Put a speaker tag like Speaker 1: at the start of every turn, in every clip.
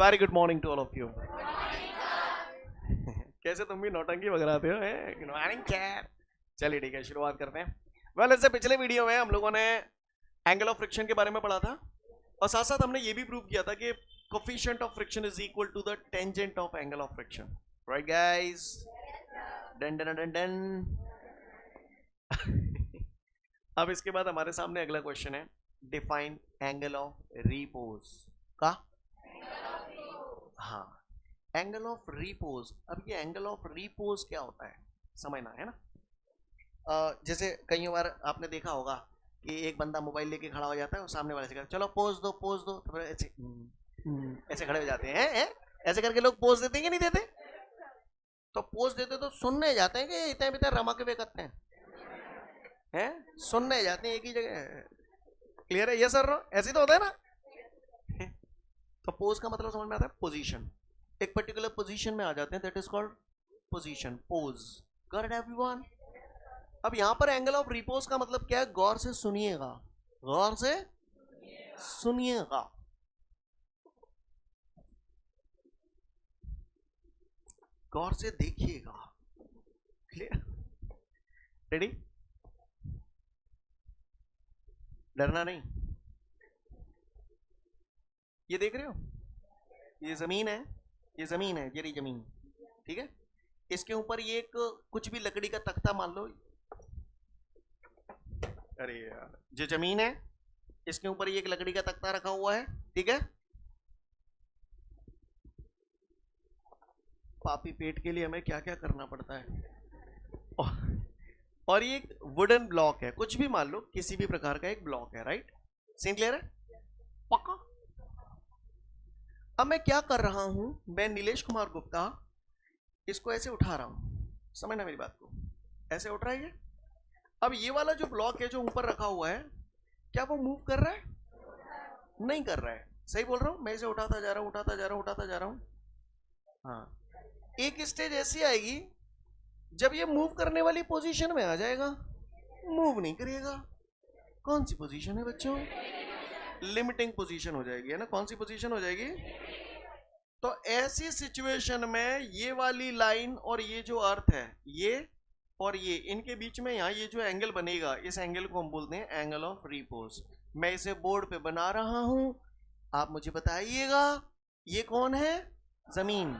Speaker 1: Very good morning to all of you. कैसे तुम भी नौटंकी बगराते हो? Good morning Kat. चलिए ठीक है, शुरुआत करते हैं। वेल, इससे पिछले वीडियो में हम लोगों ने एंगल ऑफ फ्रिक्शन के बारे में पढ़ा था और साथ साथ हमने ये भी प्रूव किया था कि coefficient of friction is equal to the tangent of angle of friction. Right guys? Done done done done. अब इसके बाद हमारे सामने अगला क्वेश्चन है, डिफाइन एंगल ऑफ रिपोज का। हाँ, एंगल ऑफ रिपोज। अब ये एंगल ऑफ रिपोज क्या होता है समझना है ना। जैसे कई बार आपने देखा होगा कि एक बंदा मोबाइल लेके खड़ा हो जाता है और सामने वाले से कहता है चलो पोज दो पोज दो, तो ऐसे ऐसे खड़े हो जाते हैं। ऐसे करके लोग पोज देते हैं कि नहीं देते? तो पोज देते तो सुनने जाते हैं कि इतने इतने रमा के वे करते हैं, सुनने जाते हैं एक ही जगह। क्लियर है ये सर? ऐसे तो होता है ना। तो पोज का मतलब समझ में आता है पोजीशन। एक पर्टिकुलर पोजीशन में आ जाते हैं, that is called position, pose. Got everyone? अब यहां पर एंगल ऑफ रिपोज का मतलब क्या है? गौर से सुनिएगा, गौर से सुनिएगा। गौर से देखिएगा। क्लियर? रेडी? डरना नहीं। ये देख रहे हो, ये जमीन है, ये जमीन है, ये रही जमीन, ठीक है। इसके ऊपर ये एक कुछ भी लकड़ी का तख्ता मान लो। अरे यार, ये जमीन है, इसके ऊपर ये एक लकड़ी का तख्ता रखा हुआ है, ठीक है। पापी पेट के लिए हमें क्या क्या करना पड़ता है। और ये एक वुडन ब्लॉक है, कुछ भी मान लो, किसी भी प्रकार का एक ब्लॉक है। राइट? सीन क्लियर है? पक्का? अब मैं क्या कर रहा हूं, मैं नीलेश कुमार गुप्ता इसको ऐसे उठा रहा हूं, समझना मेरी बात को। ऐसे उठ रहा है ये। अब ये वाला जो ब्लॉक है जो ऊपर रखा हुआ है, क्या वो मूव कर रहा है? नहीं कर रहा है। सही बोल रहा हूं? मैं इसे उठाता जा रहा हूं, उठाता जा रहा हूं, उठाता जा रहा हूं। हाँ, एक स्टेज ऐसी आएगी जब ये मूव करने वाली पोजीशन में आ जाएगा, मूव नहीं करेगा। कौन सी पोजीशन है बच्चों? लिमिटिंग पोजीशन हो जाएगी, है ना। कौन सी पोजीशन हो जाएगी? तो ऐसी सिचुएशन में ये वाली लाइन और ये जो अर्थ है, ये और ये, इनके बीच में यहाँ ये जो एंगल बनेगा, इस एंगल को हम बोलते हैं एंगल ऑफ रिपोज। मैं इसे बोर्ड पे बना रहा हूं, आप मुझे बताइएगा ये कौन है? जमीन।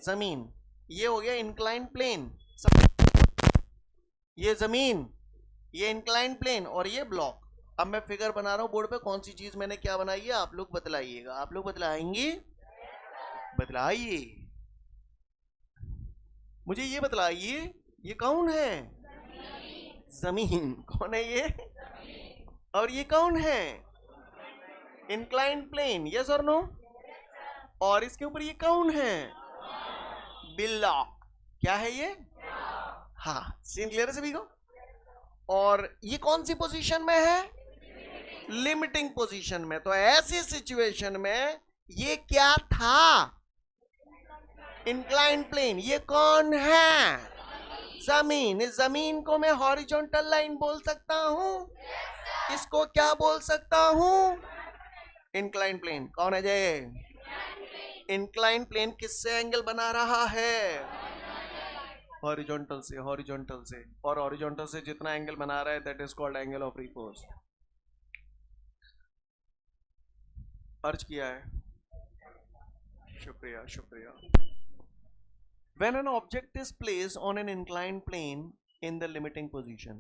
Speaker 1: जमीन। ये हो गया इंक्लाइन प्लेन, ये जमीन, ये इंक्लाइन प्लेन और ये ब्लॉक। अब मैं फिगर बना रहा हूं बोर्ड पे, कौन सी चीज मैंने क्या बनाई है आप लोग बतलाइएगा। आप लोग बतलाएंगे? बतलाइए मुझे, ये बतलाइए ये कौन है? जमीन। कौन है ये? और ये कौन है? Incline plane. यस और नो? और इसके ऊपर ये कौन है? ब्लॉक। क्या है ये? हाँ, सीन क्लियर है सभी को? और ये कौन सी पोजीशन में है? लिमिटिंग पोजीशन में। तो ऐसी सिचुएशन में ये क्या था? Incline plane. ये कौन है? जमीन। इस जमीन को मैं हॉरिजॉन्टल लाइन बोल सकता हूं। इसको क्या बोल सकता हूं? Incline plane. कौन है जय? इंक्लाइन प्लेन किससे एंगल बना रहा है? हॉरिजॉन्टल से। हॉरिजॉन्टल से। और हॉरिजॉन्टल से जितना एंगल बना रहा है, that is called angle of repose. अर्ज किया है, शुक्रिया शुक्रिया। When an object is placed on an inclined plane in the limiting position,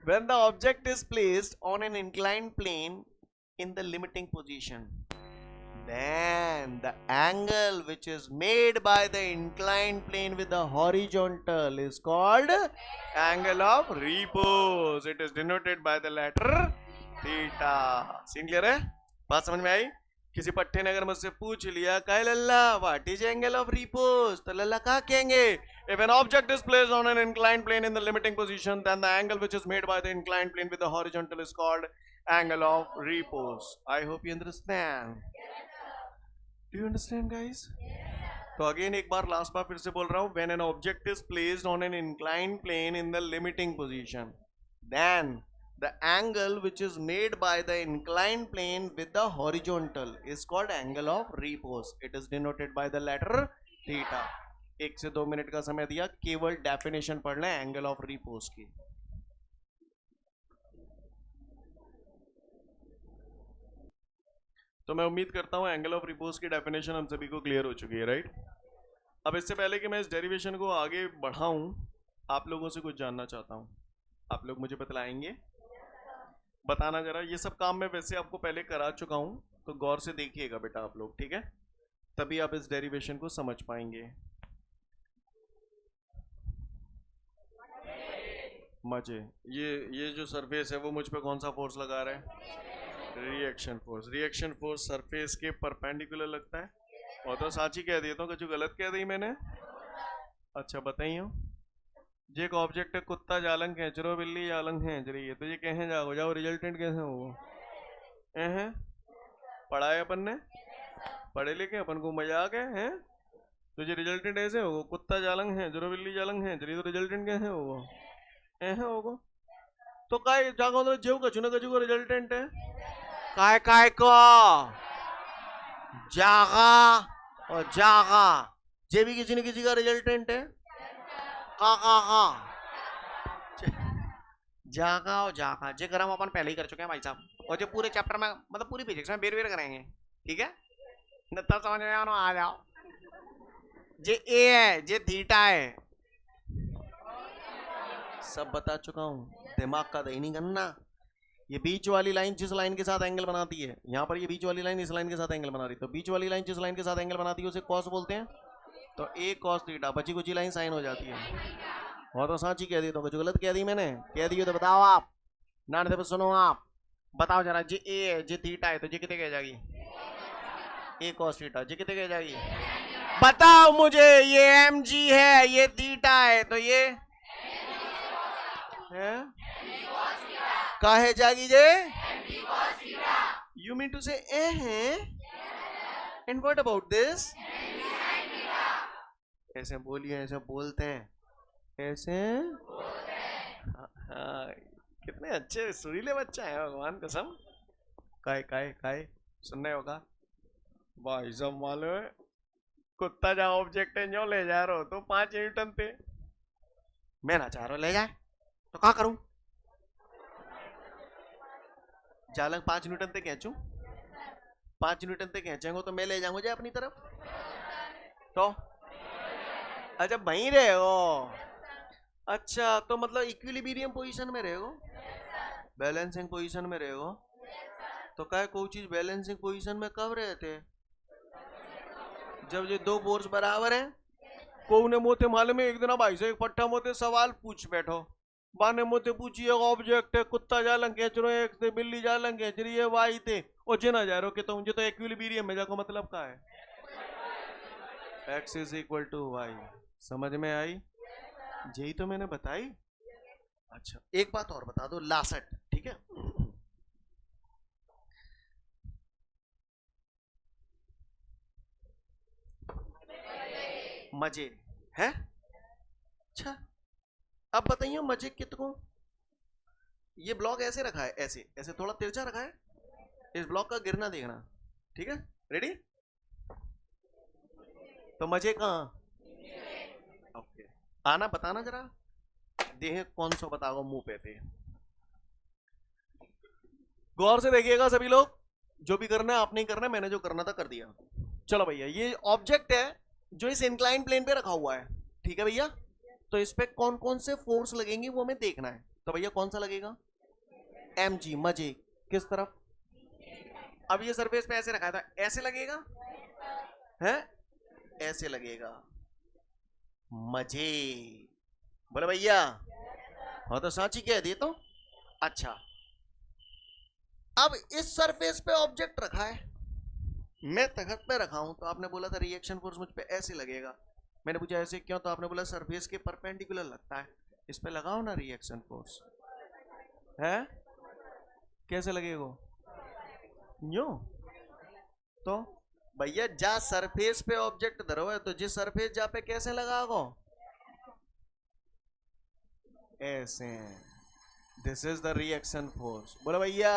Speaker 1: when the object is placed on an inclined plane in the limiting position, then the angle which is made by the inclined plane with the horizontal is called angle of repose. It is denoted by the letter theta. Scene clear है? बात समझ में आई? किसी पट्टे ने अगर मुझसे पूछ लिया कहे लल्ला what is angle of repose, तो लल्ला क्या कहेंगे? If an object is placed on an inclined plane in the limiting position, then the angle which is made by the inclined plane with the horizontal is called angle of repose. I hope you understand. Do you understand, guys? तो again एक बार last बार फिर से बोल रहा हूं, when an object is placed on an inclined plane in the limiting position, then The angle which is made by the inclined plane with the horizontal is called angle of repose. It is denoted by the letter theta. 1 से 2 minute का समय दिया, केवल definition पढ़ लें angle of repose की. तो मैं उम्मीद करता हूं एंगल ऑफ रिपोज की डेफिनेशन हम सभी को क्लियर हो चुकी है, राइट? अब इससे पहले कि मैं इस डेरिवेशन को आगे बढ़ाऊं, आप लोगों से कुछ जानना चाहता हूं. आप लोग मुझे बतलाएंगे? बताना जरा. ये सब काम मैं वैसे आपको पहले करा चुका हूं, तो गौर से देखिएगा बेटा आप लोग, ठीक है? तभी आप इस डेरिवेशन को समझ पाएंगे. मजे. ये जो सरफेस है वो मुझ पे कौन सा फोर्स लगा रहा है? Reaction force. Reaction force surface के परपेंडिकुलर लगता है. और तो साची कह देता हूँ, कुछ गलत कह दी मैंने? अच्छा बताइए. जे एक ऑब्जेक्ट है, कुत्ता जालंग खींच रहा, बिल्ली जालंग खींच रही है, तो ये कहें जाओ जाओ रिजल्टेंट कैसे होगा? पढ़ा है अपन ने, पढ़े लिखे अपन को मजाक है? तो ये रिजल्टेंट ऐसे होगा, कुत्ता जालंग है जरो बिल्ली जालंग है जरी, तो रिजल्टेंट कैसे होगा? होगा. तो काय जागो तो जेव कछु ना कछु को रिजल्टेंट है. काय को जागा और जागा, जे भी किसी न किसी का रिजल्टेंट है. का जागा और जागा जे हम अपन पहले ही कर चुके हैं भाई साहब, और जो पूरे चैप्टर में मतलब पूरी फिजिक्स में बेर बेर करेंगे, ठीक है? तब समझ में आ जाओ. जे ए है, जे थीटा है, सब बता चुका हूं. दिमाग का दही नहीं करना. ये बीच वाली लाइन जिस लाइन के साथ एंगल बनाती है, यहाँ पर ये बीच वाली लाइन इस लाइन के साथ एंगल बना रही है, तो बीच वाली लाइन जिस लाइन के साथ एंगल बनाती है उसे कॉस बोलते हैं. तो ए कॉस थीटा, बची कुची लाइन साइन हो जाती है. और तो साची कह दी, तो कुछ गलत कह दी मैंने? कह दी हो तो बताओ आप. ना तो सुनो आप, बताओ जरा. जे ए है, जे थीटा है, तो जे कितने कह जाएगी? ए कॉस थीटा. जे कितने कह जाएगी? बताओ मुझे. ये एम जी है, ये थीटा है, तो ये है काहे जाएगी जे? You mean to say and what about this? ऐसे बोलिए, ऐसे बोलते हैं, ऐसे. हाँ, कितने अच्छे सुरीले बच्चा है, भगवान कसम. काय सुनने होगा भाई सब मालूम है. कुत्ता जा ऑब्जेक्ट है जो ले जा रहा हो तो 5 न्यूटन पे, मैं ना चाह रहा ले जाए तो क्या करूं? जालंग 5 न्यूटन पे खींचूं? 5 न्यूटन पे खींचेंगे तो मैं ले जाऊंगा अपनी तरफ. तो अच्छा वहीं रहे हो. अच्छा तो मतलब इक्विलिब्रियम पोजीशन में रहेगो, बैलेंसिंग पोजीशन में रहेगो. तो क्या कोई चीज बैलेंसिंग पोजीशन में कब रहते? जब ये दो फोर्स बराबर हैं. को ने मोते मालूम है, एक दिन भाई से एक पट्टा मोते सवाल पूछ बैठो. बाने मोते पूछिए ऑब्जेक्ट है, कुत्ता जालंग खींच रहे, एक से बिल्ली जालंग खींच रही है, वाई थे और जिना जा रहे हो कि तो मुझे तो इक्विलिब्रियम में जाको मतलब क्या है? x is equal to y. समझ में आई? यही तो मैंने बताई. अच्छा एक बात और बता दो, लास्ट, ठीक है? मजे है. अच्छा अब बताइए मजे कितको. ये ब्लॉक ऐसे रखा है, ऐसे ऐसे थोड़ा तिरछा रखा है. इस ब्लॉक का गिरना देखना, ठीक है? रेडी? तो मजे कहाँ? ओके. आना बताना जरा, देह कौन सा बताओ मुंह पे थे. गौर से देखिएगा सभी लोग, जो भी करना है आप नहीं करना, मैंने जो करना था कर दिया. चलो भैया, ये ऑब्जेक्ट है जो इस इंक्लाइन प्लेन पे रखा हुआ है, ठीक है भैया? तो इस पे कौन कौन से फोर्स लगेंगे वो हमें देखना है. तो भैया कौन सा लगेगा? M G. मजे किस तरफ? अब ये सरफेस पे ऐसे रखा था, ऐसे लगेगा है, ऐसे लगेगा. मजे बोले भैया. हाँ तो साची कह दिए तो. अच्छा अब इस सरफेस पे ऑब्जेक्ट रखा है, मैं तखत पे रखा हूं, तो आपने बोला था रिएक्शन फोर्स मुझ पे ऐसे लगेगा. मैंने पूछा ऐसे क्यों, तो आपने बोला सरफेस के परपेंडिकुलर लगता है. इस पे लगाओ ना रिएक्शन फोर्स, है कैसे लगेगा? यूं. तो भैया जा सरफेस पे ऑब्जेक्ट धरो है, तो जिस सरफेस जा पे कैसे लगाओ? ऐसे. This is the reaction force. बोलो भैया,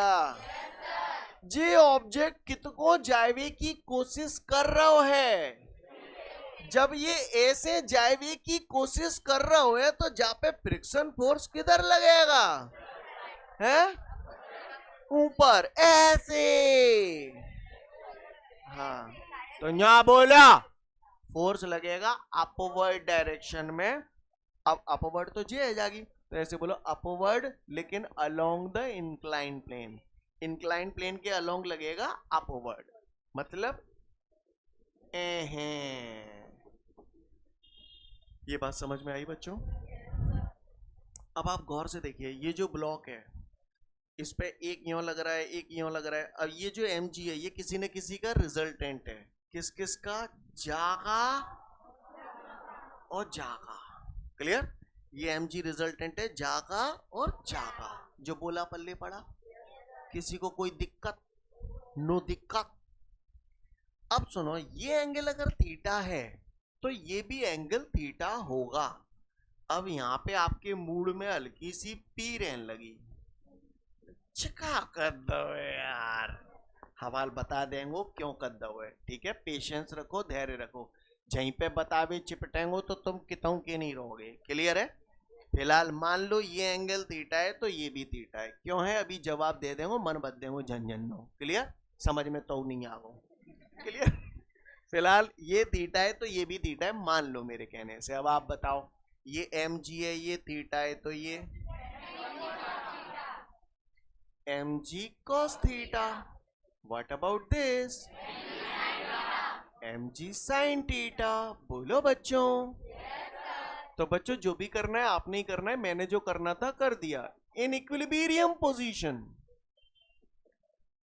Speaker 1: जे ऑब्जेक्ट कितको जावे की कोशिश कर रहा है, जब ये ऐसे जावे की कोशिश कर रहा है तो जहाँ पे फ्रिक्शन फोर्स किधर लगेगा, है ऊपर ऐसे। हाँ, तो यहां बोला फोर्स लगेगा अपवर्ड डायरेक्शन में। अब अपवर्ड तो जे आ जाएगी, तो ऐसे बोलो अपवर्ड, लेकिन along the incline plane. Incline plane के अलोंग लगेगा अपवर्ड, मतलब ये बात समझ में आई बच्चों? अब आप गौर से देखिए, ये जो ब्लॉक है इस पे एक यूं लग रहा है, एक यूं लग रहा है। अब ये जो mg है ये किसी न किसी का रिजल्टेंट है। किस किस का? जागा और जागा। क्लियर? ये mg रिजल्टेंट है जागा और जागा। जो बोला पल्ले पड़ा, किसी को कोई दिक्कत? नो दिक्कत। अब सुनो, ये एंगल अगर थीटा है तो ये भी एंगल थीटा होगा। अब यहां पे आपके मूड में हल्की सी पी रहने लगी, चिका कर दो यार, हवाल बता देंगे क्यों कर दो है। ठीक है, पेशेंस रखो, धैर्य रखो। जहीं पे बतावे चिपटेंगे तो तुम कितों के नहीं रहोगे। क्लियर है? फिलहाल मान लो ये एंगल थीटा है तो ये भी थीटा है। क्यों है अभी जवाब दे देंगे, मन बद देंगे झंझन नो। क्लियर? समझ में तो नहीं आओ। क्लियर? फिलहाल ये थीटा है तो ये भी थीटा है, मान लो मेरे कहने से। अब आप बताओ, ये mg है, ये थीटा है, तो ये mg cos theta. What about this? mg sin theta. बोलो बच्चों। तो बच्चों जो भी करना है आपने ही करना है, मैंने जो करना था कर दिया। In equilibrium position,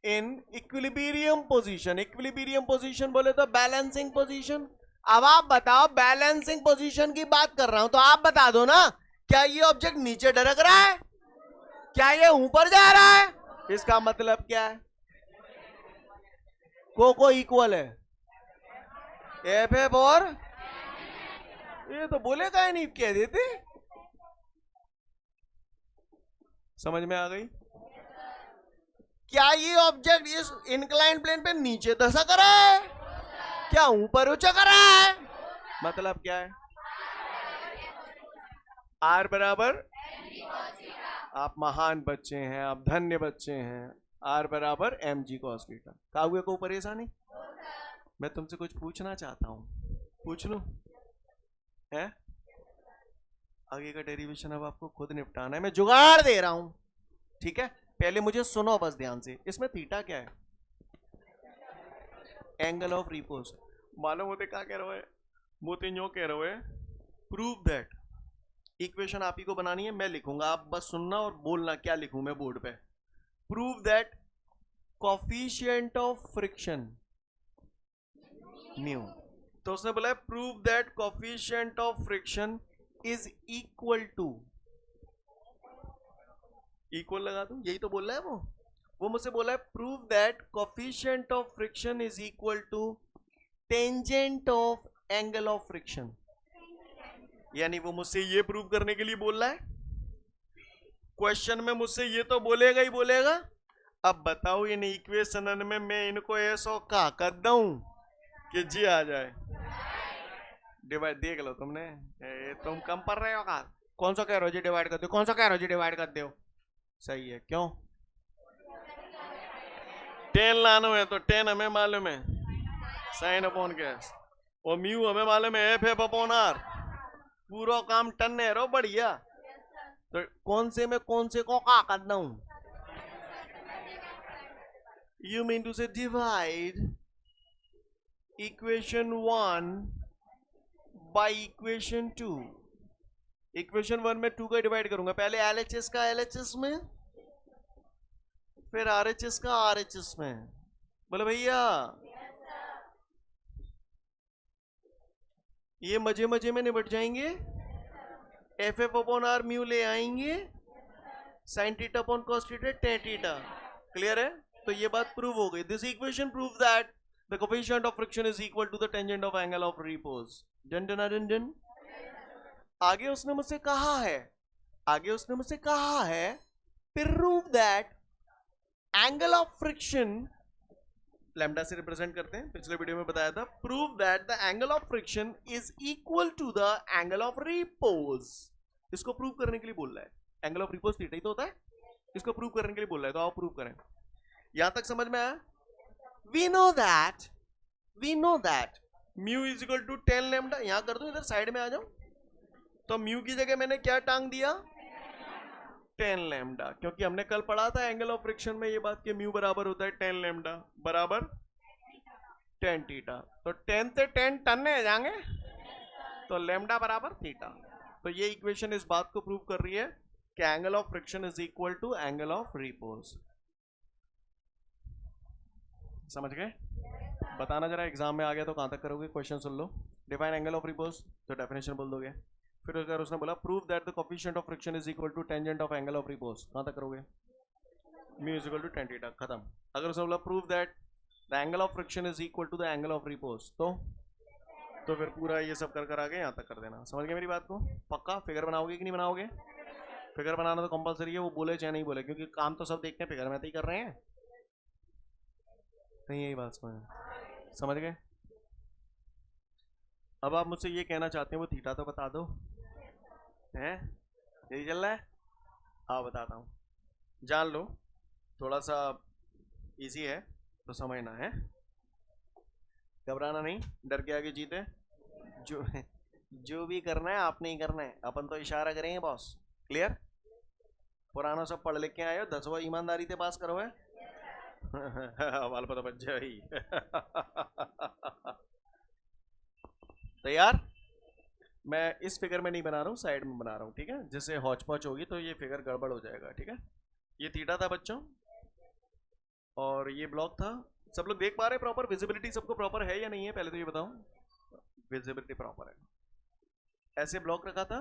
Speaker 1: in equilibrium position, equilibrium position बोले तो बैलेंसिंग पोजीशन। अब आप बताओ, बैलेंसिंग पोजीशन की बात कर रहा हूं तो आप बता दो ना, क्या ये ऑब्जेक्ट नीचे ढरक रहा है, क्या ये ऊपर जा रहा है? इसका मतलब क्या है? को इक्वल है एफ एफ, और ये तो बोलेगा ही नहीं, कह देते। समझ में आ गई? क्या ये ऑब्जेक्ट इस इंक्लाइन प्लेन पे नीचे धसक रहा है, क्या ऊपर उचक रहा है? मतलब क्या है? आर बराबर, आप महान बच्चे हैं, आप धन्य बच्चे हैं। आर बराबर mg cos थीटा। काहुए को परेशानी? मैं तुमसे कुछ पूछना चाहता हूं, पूछ लूं? है? आगे का डेरिवेशन अब आपको खुद निपटाना है, मैं जुगाड़ दे रहा हूं। ठीक है, पहले मुझे सुनो बस ध्यान से। इसमें थीटा क्या है? Angle of repose. मालूम होते क्या कह रहे हो? मोते यूं कह रहे हो, प्रूव दैट। इक्वेशन आप ही को बनानी है, मैं लिखूंगा, आप बस सुनना और बोलना क्या लिखूं मैं बोर्ड पे। Prove that coefficient of friction mu. तो उसने बोला है prove that coefficient of friction is equal to, equal लगा दूं, यही तो बोल रहा है वो मुझसे बोला है prove that coefficient of friction is equal to tangent of angle of friction. यानी वो मुझसे ये प्रूव करने के लिए बोल रहा है, क्वेश्चन में मुझसे ये तो बोलेगा ही बोलेगा। अब बताओ इन इक्वेशन में मैं इनको ऐसा कहा कर दूं कि जी आ जाए। डिवाइड देख लो तुमने, तुम कम पढ़ रहे हो का? कौन सा कह रहे हो जी डिवाइड कर दो, कौन सा कह रहे हो जी डिवाइड कर दो? सही है, क्यों? 10 लानो है तो 10 हमें मालूम है साइन अपॉन कैश, और म्यू हमें मालूम है एफ एफ अपॉन आर। पूरा काम टन है रो बढ़िया। तो कौन से में कौन से को का कर दूं? यू मीन टू से divide equation 1 by equation 2। Equation 1 में 2 का डिवाइड करूंगा, पहले एलएचएस का एलएचएस में, फिर आरएचएस का आरएचएस में। बोले भैया ये मजे मजे में निपट जाएंगे। F F upon R mu ले आएंगे, sine theta upon cos theta tan theta. Clear है? तो ये बात प्रूव हो गई। This equation prove that the coefficient of friction is equal to the tangent of angle of repose. Done done done done. आगे उसने मुझसे कहा है, आगे उसने मुझसे कहा है prove that angle of friction, lambda से रिप्रेजेंट करते हैं, पिछले वीडियो में बताया था, prove that the angle of friction is equal to the angle of repose. इसको प्रूव करने के लिए बोल रहा है, एंगल ऑफ रिपोज थीटा ही तो होता है, इसको प्रूव करने के लिए बोल रहा है, तो आओ प्रूव करें। यहां तक समझ में आया? We know that mu is equal to 10 lambda. यहां कर दो, इधर साइड में आ जाओ, तो म्यू की जगह मैंने क्या टांग दिया? 10 लैम्डा, क्योंकि हमने कल पढ़ा था एंगल ऑफ फ्रिक्शन में ये बात कि म्यू बराबर होता है 10 लैम्डा बराबर 10 थीटा। तो 10 से 10 टन है जाएंगे, तो लैम्डा बराबर थीटा। तो ये इक्वेशन इस बात को प्रूव कर रही है कि angle of friction is equal to angle of repose. समझ गए? बताना जरा, एग्जाम में आ गया तो कहां तक करोगे? क्वेश्चन सुन लो। डिफाइन एंगल ऑफ रिपोज, तो डेफिनेशन बोल दोगे। फिर अगर उसने बोला prove that the coefficient of friction is equal to tangent of angle of repose, कहां तक करोगे? Mu is equal to 10 theta, खत्म। अगर उसने बोला prove that the angle of friction is equal to the angle of repose, तो फिर पूरा ये सब कर आगे यहां तक कर देना। समझ गए मेरी बात को? पक्का फिगर बनाओगे कि नहीं बनाओगे? फिगर बनाना तो कंपलसरी है, वो बोले चाहे नहीं बोले, क्योंकि काम तो सब देखते हैं, फिगर में तो ही कर रहे हैं। नहीं, यही बात समझ गए? अब आप मुझसे ये कहना चाहते हैं वो थीटा तो बता दो, हैं? यही चल रहा है? हाँ बताता हूँ, जान लो, थोड़ा सा इजी है तो समझना है, घबराना नहीं, डर के आगे जीते। जो भी करना है आपने ही करना है, अपन तो इशारा करेंगे बॉस। क्लियर? पुराना सब पढ़ लिख के आए हो, 10वां ईमानदारी से पास करो है। पता बच जाए। तैयार? मैं इस फिगर में नहीं बना रहा हूँ, साइड में बना रहा हूँ, ठीक है? जिससे हौच पौच होगी तो ये फिगर गड़बड़ हो जाएगा, ठीक है? ये थीटा था बच्चों, और ये ब्लॉक था। सब लोग देख पा रहे हैं प्रॉपर? विजिबिलिटी सबको प्रॉपर है या नहीं है, पहले तो ये बताओ। विजिबिलिटी प्रॉपर है। ऐसे ब्लॉक रखा था,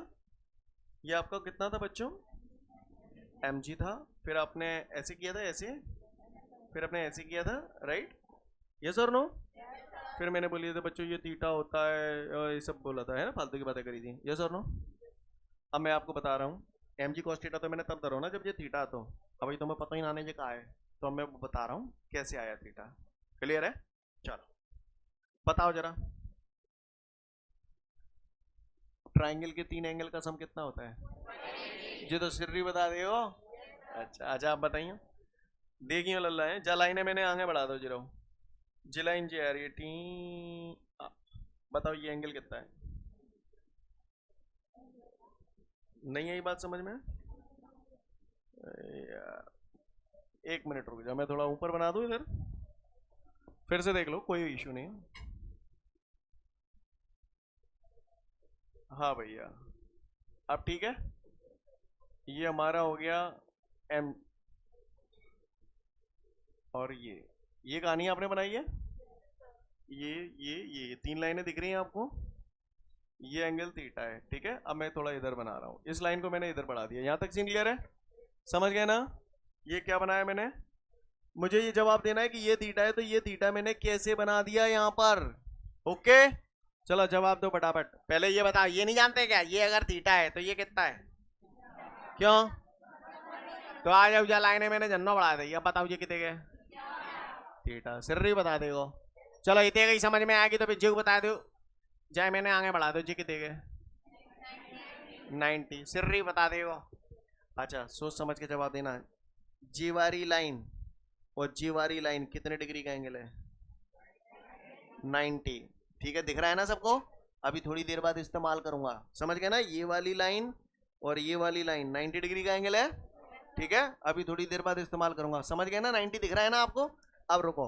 Speaker 1: ये आपका कितना था बच्चों? mg था। फिर आपने ऐसे किया था, ऐसे, फिर आपने ऐसे किया था, राइट? यस और नो? फिर मैंने बोली था बच्चों ये थीटा होता है, ये सब बोला था, है ना? फालतू की बातें करी थी। यस और नो? अब मैं आपको बता रहा हूँ, mg cos थीटा तो मैंने तब धरा ना जब ये थीटा, तो अभी तो मैं पता ही ना आने कहा है, तो मैं बता रहा हूँ कैसे आया थीटा। क्लियर है? चलो बताओ जरा, ट्राइंगल के 3 एंगल का सम कितना होता है? जी तो सिर्री बता दे हो। अच्छा आप बताइए, देखिए लल्ला है, जा लाइन है, मैंने आगे बढ़ा दो जीरो, जी लाइन जी आ रही है टी। बताओ ये एंगल कितना है? नहीं आई बात समझ में? यार 1 मिनट रुक जाओ, मैं थोड़ा ऊपर बना दूं इधर, फिर से देख लो, कोई इशू नहीं। हाँ भैया, अब ठीक है। ये हमारा हो गया एम, और ये कहानी आपने बनाई है, ये 3 लाइनें दिख रही हैं आपको, ये एंगल थीटा है, ठीक है? अब मैं थोड़ा इधर बना रहा हूँ, इस लाइन को मैंने इधर बढ़ा दिया। यहां तक सीन क्लियर है? समझ गए ना? ये क्या बनाया मैंने? मुझे ये जवाब देना है कि ये थीटा है, तो ये थीटा मैंने कैसे बना दिया यहाँ पर। ओके चलो जवाब दो फटाफट। पहले ये बताओ, ये नहीं जानते क्या, ये अगर थीटा है तो ये कितना है? क्यों? तो आ जाओ, जा लाइन मैंने जन्नो बढ़ा दी। अब बताओ ये कितने के? थीटा। सिर्री बता देगो। चलो इतने ही समझ में आएगी तो फिर जो बता दो, जाए मैंने आगे बढ़ा दो, जी कितने के? 90। सिर्री बता देगो। अच्छा सोच समझ के जवाब देना। जीवारी लाइन और जीवारी लाइन कितने डिग्री का एंगल है? 90। ठीक है, दिख रहा है ना सबको? अभी थोड़ी देर बाद इस्तेमाल करूंगा, समझ गए ना? ये वाली लाइन और ये वाली लाइन 90 डिग्री का एंगल है, ठीक है? अभी थोड़ी देर बाद इस्तेमाल करूंगा, समझ गए ना? 90 दिख रहा है ना आपको? अब रुको,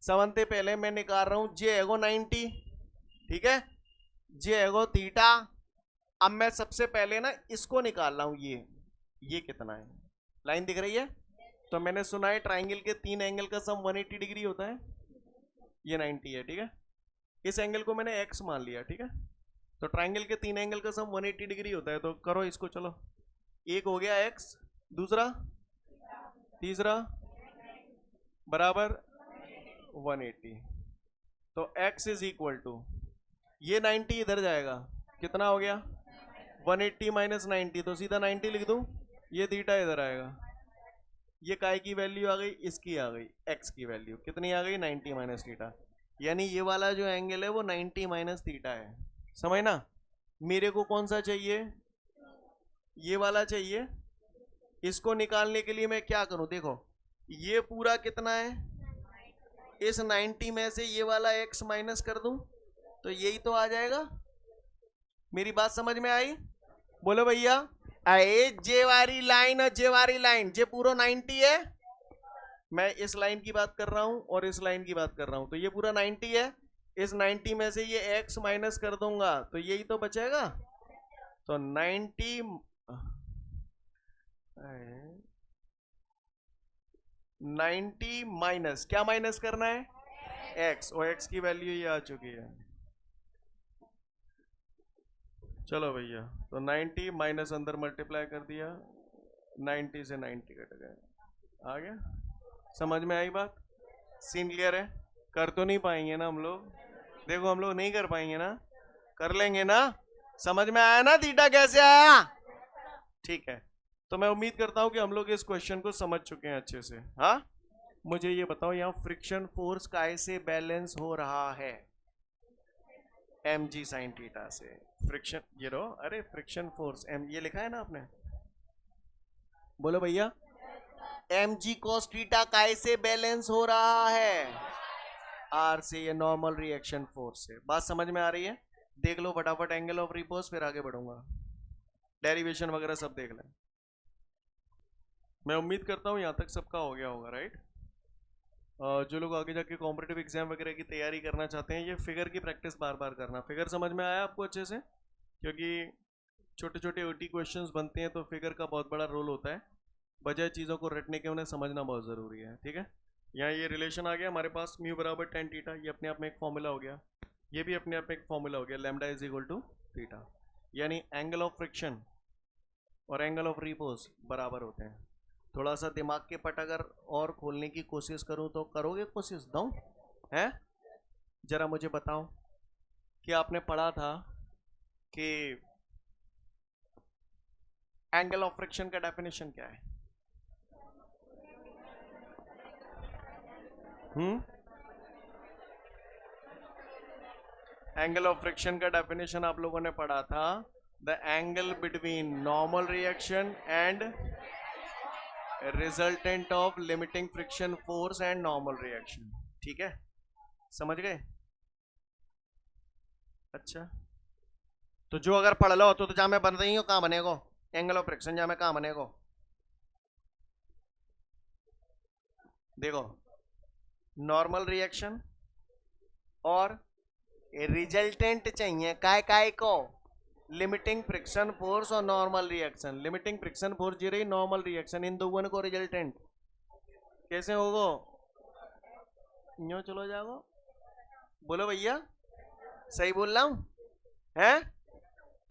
Speaker 1: समझते पहले मैं निकाल रहा हूं जे एगो 90, ठीक है? जे एगो थीटा। अब मैं सबसे पहले ना इसको निकाल रहा हूं, ये कितना है? लाइन दिख रही है? तो मैंने सुना है ट्राइंगल के 3 एंगल का सम 180 डिग्री होता है, ये 90 है, ठीक है? इस एंगल को मैंने x मान लिया, ठीक है? तो ट्राइंगल के 3 एंगल का सम 180 डिग्री होता है, तो करो इसको। चलो, एक हो गया x, दूसरा, तीसरा बराबर 180। तो x इज इक्वल टू, ये 90 इधर जाएगा, कितना हो गया? 180 माइनस 90, तो सीधा 90 लिख दूं, ये थीटा इधर आएगा, ये काय की वैल्यू आ गई, इसकी आ गई, एक्स की वैल्यू कितनी आ गई, 90 माइनस थीटा। यानी ये वाला जो एंगल है वो 90 माइनस थीटा है, समझ ना। मेरे को कौन सा चाहिए, ये वाला चाहिए। इसको निकालने के लिए मैं क्या करूं, देखो ये पूरा कितना है, इस 90 में से ये वाला x माइनस कर दूं तो यही तो आ जाएगा। मेरी बात समझ में आई, बोलो भैया। जे वाली लाइन और जे वाली लाइन, जे पूरा 90 है, मैं इस लाइन की बात कर रहा हूं और इस लाइन की बात कर रहा हूं, तो ये पूरा 90 है, इस 90 में से ये x माइनस कर दूंगा तो यही तो बचेगा। तो 90 माइनस क्या माइनस करना है, x, और x की वैल्यू ये आ चुकी है। चलो भैया, तो 90 माइनस अंदर मल्टीप्लाई कर दिया, 90 से 90 कट गए, आ गया, समझ में आई बात, सीन क्लियर है। कर तो नहीं पाएंगे ना हम लोग, देखो हम लोग नहीं कर पाएंगे ना, कर लेंगे ना, समझ में आया ना थीटा कैसे आया, ठीक है। तो मैं उम्मीद करता हूं कि हम लोग इस क्वेश्चन को समझ चुके हैं अच्छे से। हाँ, मुझे ये बताओ यहाँ फ्रिक्शन फोर्स कैसे बैलेंस हो रहा है, mg साइन थीटा से। फ्रिक्शन, ये रो, अरे फ्रिक्शन फोर्स m, ये लिखा है ना आपने, बोलो भैया। mg cos थीटा कैसे बैलेंस हो रहा है, r से, ये नॉर्मल रिएक्शन फोर्स से। बात समझ में आ रही है, देख लो फटाफट एंगल ऑफ रिपोज, फिर आगे बढ़ूंगा, डेरिवेशन वगैरह सब देख लें। मैं उम्मीद करता हूं यहां तक सबका हो गया होगा, राइट। जो लोग आगे जाके कॉम्पिटिटिव एग्जाम वगैरह की तैयारी करना चाहते हैं, ये फिगर की प्रैक्टिस बार बार करना। फिगर समझ में आया आपको अच्छे से, क्योंकि छोटे छोटे ओटी क्वेश्चंस बनते हैं तो फिगर का बहुत बड़ा रोल होता है, बजाय चीज़ों को रटने के उन्हें समझना बहुत ज़रूरी है, ठीक है। यहाँ ये रिलेशन आ गया हमारे पास, म्यू बराबर tan थीटा, ये अपने आप में एक फॉर्मूला हो गया, ये भी अपने आप में एक फॉर्मूला हो गया, lambda is equal to theta. यानी एंगल ऑफ फ्रिक्शन और एंगल ऑफ रिपोज बराबर होते हैं। थोड़ा सा दिमाग के पट अगर और खोलने की कोशिश करूं तो करोगे कोशिश, दो हैं, जरा मुझे बताओ कि आपने पढ़ा था कि एंगल ऑफ फ्रिक्शन का डेफिनेशन क्या है। एंगल ऑफ फ्रिक्शन का डेफिनेशन आप लोगों ने पढ़ा था, the angle between normal reaction and resultant of limiting friction force and normal reaction, ठीक है, समझ गए। अच्छा, तो जो अगर पढ़ लो तो जा मैं बन रही हूँ, कहाँ बनेगो एंगल ऑफ फ्रिक्शन, जा मैं कहाँ बनेगो, देखो नॉर्मल रिएक्शन और रिजल्टेंट चाहिए, काय काय को, लिमिटिंग फ्रिक्शन फोर्स और normal reaction. Limiting friction force जी रही, नॉर्मल रिएक्शन, इन दोनों को रिजल्टेंट कैसे होगो, यूं चलो जाओ, बोलो भैया, सही बोल रहा हूं है।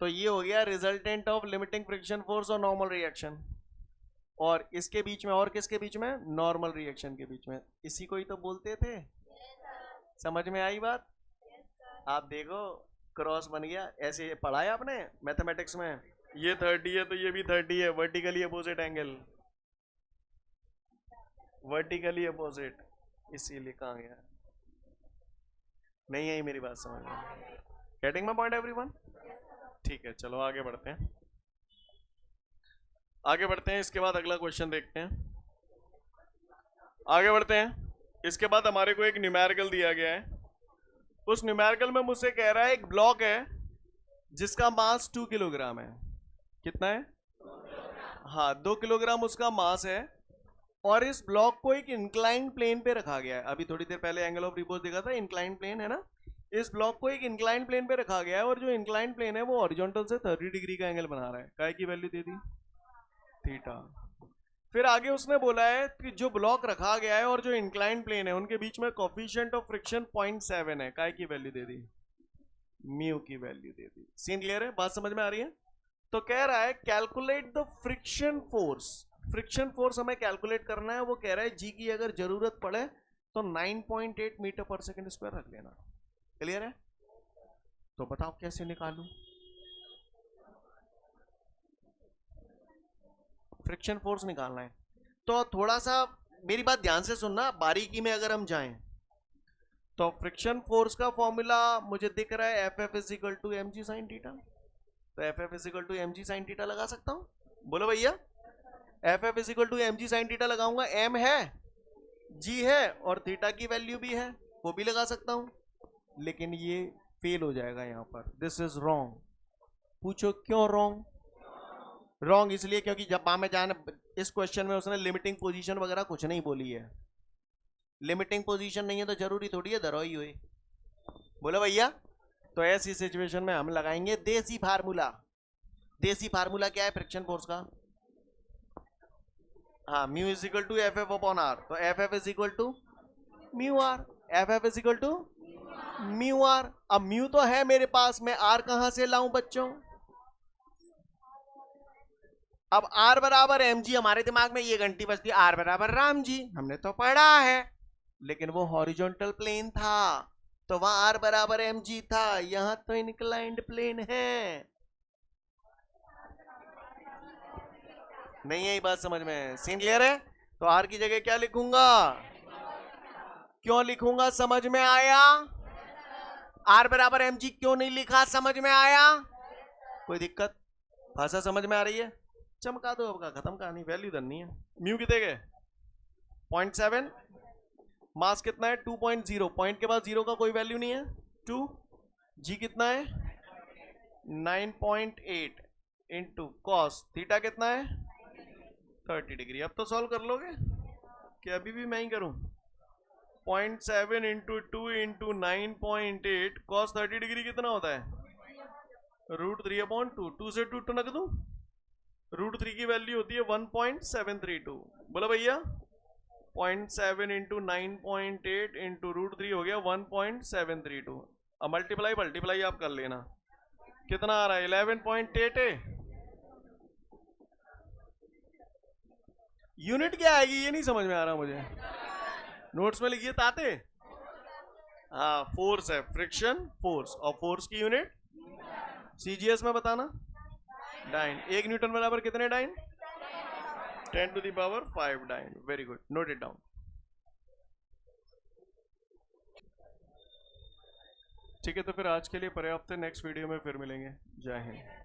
Speaker 1: तो ये हो गया resultant of limiting friction force और नॉर्मल रिएक्शन, और इसके बीच में, और किसके बीच में, नॉर्मल रिएक्शन के बीच में, इसी को ही तो बोलते थे। समझ में आई बात, आप देखो क्रॉस बन गया, ऐसे पढ़ा है आपने मैथमेटिक्स में, ये 30 है तो ये भी 30 है, vertically opposite angle, vertically opposite, इसीलिए कहा गया, नहीं आई मेरी बात समझ में, गेटिंग माय पॉइंट एवरीवन, ठीक है। चलो आगे बढ़ते हैं, आगे बढ़ते हैं, इसके बाद अगला क्वेश्चन देखते हैं, आगे बढ़ते हैं। इसके बाद हमारे को एक न्यूमेरिकल दिया गया है, उस न्यूमेरिकल में मुझसे कह रहा है एक ब्लॉक है जिसका मास 2 किलोग्राम है, कितना है, हाँ 2 किलोग्राम उसका मास है, और इस ब्लॉक को एक इंक्लाइन प्लेन पे रखा गया है। अभी थोड़ी देर पहले एंगल ऑफ रिपोज देखा था, इंक्लाइन प्लेन है ना, इस ब्लॉक को एक इंक्लाइन प्लेन पे रखा गया है, और जो इंक्लाइन प्लेन है वो हॉरिजॉन्टल से 30 डिग्री का एंगल बना रहा है, काय की वैल्यू दे दी, थीटा। फिर आगे उसने बोला है कि जो ब्लॉक रखा गया है और जो इंक्लाइन प्लेन है उनके बीच में कोफिशिएंट ऑफ फ्रिक्शन 0.7 है, काय की वैल्यू दे दी, म्यू की वैल्यू दे दी। सीन क्लियर है, बात समझ में आ रही है। तो कह रहा है calculate the friction force, friction force हमें कैलकुलेट करना है, वो कह रहा है जी की अगर जरूरत पड़े तो 9.8 मीटर पर सेकंड स्क्वायर रख लेना। क्लियर है, तो बताओ कैसे निकालूं फ्रिक्शन फोर्स, निकालना है। तो थोड़ा सा मेरी बात ध्यान से सुनना, बारीकी में अगर हम जाएं तो फ्रिक्शन फोर्स का फॉर्मूला मुझे दिख रहा है F F is equal to M G sine theta. तो F F is equal to M G sine theta लगा सकता हूं, बोलो भैया। F F is equal to M G sine theta लगाऊंगा, एम है, जी है, और थीटा की वैल्यू भी है, वो भी लगा सकता हूं। लेकिन ये फेल हो जाएगा यहां पर, दिस इज रॉन्ग। पूछो क्यों रॉन्ग? रॉन्ग इसलिए क्योंकि जब में जाने इस क्वेश्चन में उसने लिमिटिंग पोजीशन वगैरह कुछ नहीं बोली है। लिमिटिंग पोजीशन नहीं है तो जरूरी थोड़ी है धरोई हुई, बोलो भैया। तो ऐसी सिचुएशन में हम लगाएंगे देसी फार्मूला। देसी फार्मूला क्या है फ्रिक्शन फोर्स का? हाँ, mu is equal to F F upon R. तो F F is equal to mu R, F F is equal to mu R. अब म्यू तो है मेरे पास, मैं आर कहां से लाऊं बच्चों? अब आर बराबर एम जी, हमारे दिमाग में ये घंटी बजती है, आर बराबर राम जी, हमने तो पढ़ा है। लेकिन वो हॉरिजॉन्टल प्लेन था तो वहां आर बराबर एम जी था, यहां तो इंक्लाइंड प्लेन है। नहीं है बात समझ में? सीन क्लियर है? तो आर की जगह क्या लिखूंगा? क्यों लिखूंगा? समझ में आया? आर बराबर एम जी क्यों नहीं लिखा? समझ में आया? कोई दिक्कत? भाषा समझ में आ रही है? चमका दो, अब का खत्म कहानी, वैल्यू धरनी है। म्यू कितने गए? 0.7। मास कितना है? 2.0। पॉइंट के बाद जीरो का कोई वैल्यू नहीं है, 2। जी कितना है? 9.8 इंटू कॉस थीटा कितना है? 30 डिग्री। अब तो सॉल्व कर लोगे कि अभी भी मैं ही करूं? 0.7 इंटू 2 इंटू 9.8 कॉस 30 डिग्री कितना होता है? √3/2। 2 से 2 टनक दूं, √3 की वैल्यू होती है 1.732। बोला भैया 0.7 इंटू 9.8 इंटू √3 हो गया 1.732। अब मल्टीप्लाई आप कर लेना, कितना आ रहा है? 11.8 है। यूनिट क्या आएगी ये नहीं समझ में आ रहा मुझे, नोट्स में लिखिए ताते। हाँ, फोर्स है, फ्रिक्शन फोर्स, और फोर्स की यूनिट सीजीएस में बताना, डाइन। 1 न्यूटन बराबर कितने dyne? 10⁵ dyne. Very good, note it down. ठीक है, तो फिर आज के लिए पर्याप्त है, नेक्स्ट वीडियो में फिर मिलेंगे। जय हिंद।